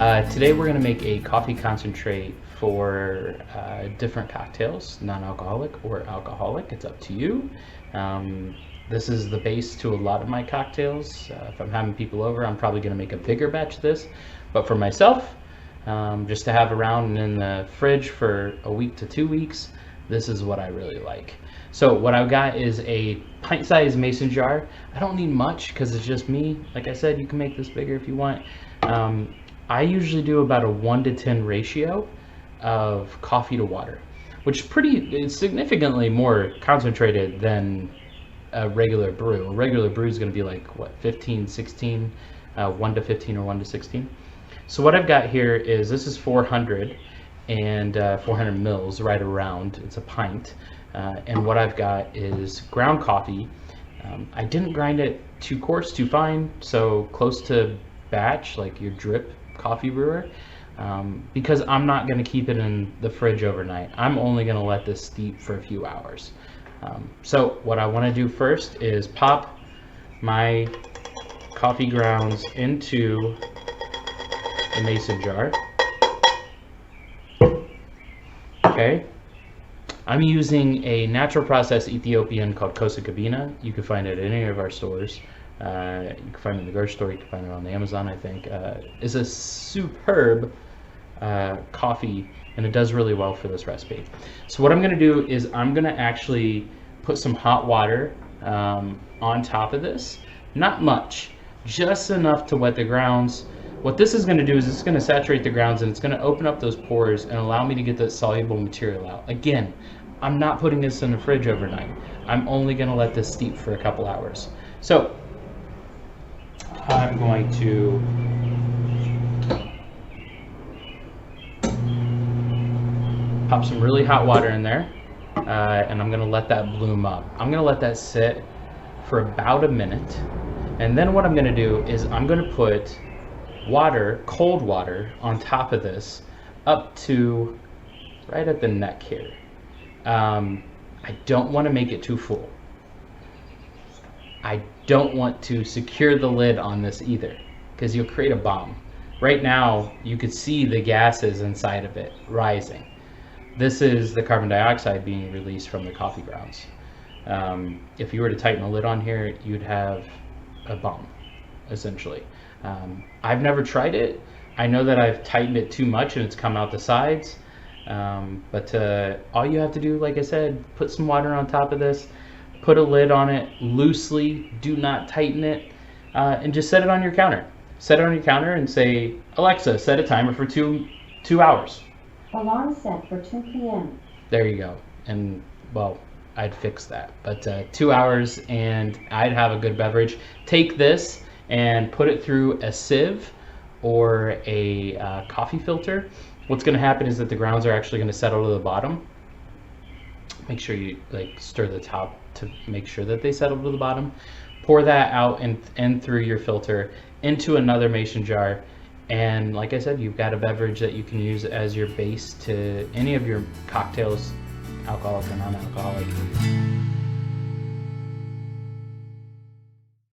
Today we're going to make a coffee concentrate for different cocktails, non-alcoholic or alcoholic, it's up to you. This is the base to a lot of my cocktails. If I'm having people over, I'm probably going to make a bigger batch of this, but for myself, just to have around and in the fridge for a week to 2 weeks, this is what I really like. So what I've got is a pint-sized mason jar. I don't need much because it's just me. Like I said, you can make this bigger if you want. I usually do about a 1-to-10 ratio of coffee to water, which is significantly more concentrated than a regular brew. A regular brew is going to be like, what, 15, 16, 1 to 15 or 1 to 16. So what I've got here is, this is 400 and 400 mils right around, it's a pint. And what I've got is ground coffee. I didn't grind it too coarse, too fine, so close to batch, like your drip coffee brewer, because I'm not going to keep it in the fridge overnight. I'm only going to let this steep for a few hours. So what I want to do first is pop my coffee grounds into the mason jar. Okay, I'm using a natural process Ethiopian called Kosa Kabina. You can find it at any of our stores. You can find it in the grocery store, you can find it on Amazon, I think. It's a superb coffee, and it does really well for this recipe. So what I'm going to do is I'm going to actually put some hot water on top of this. Not much, just enough to wet the grounds. What this is going to do is it's going to saturate the grounds, and it's going to open up those pores and allow me to get that soluble material out. Again, I'm not putting this in the fridge overnight. I'm only going to let this steep for a couple hours. So I'm going to pop some really hot water in there, and I'm going to let that bloom up. I'm going to let that sit for about a minute, and then what I'm going to do is I'm going to put water, cold water, on top of this up to right at the neck here. I don't want to make it too full. I don't want to secure the lid on this either, because you'll create a bomb. Right now, you could see the gases inside of it rising. This is the carbon dioxide being released from the coffee grounds. If you were to tighten the lid on here, you'd have a bomb, essentially. I've never tried it. I know that I've tightened it too much and it's come out the sides. But all you have to do, like I said, put some water on top of this, put a lid on it loosely, do not tighten it, and just set it on your counter. Set it on your counter and say, Alexa, set a timer for two hours. Alarm set for 2 p.m. There you go. And, well, I'd fix that. But 2 hours and I'd have a good beverage. Take this and put it through a sieve or a coffee filter. What's going to happen is that the grounds are actually going to settle to the bottom. Make sure you stir the top to make sure that they settle to the bottom. Pour that out and through your filter into another mason jar, and like I said, you've got a beverage that you can use as your base to any of your cocktails, alcoholic or non-alcoholic.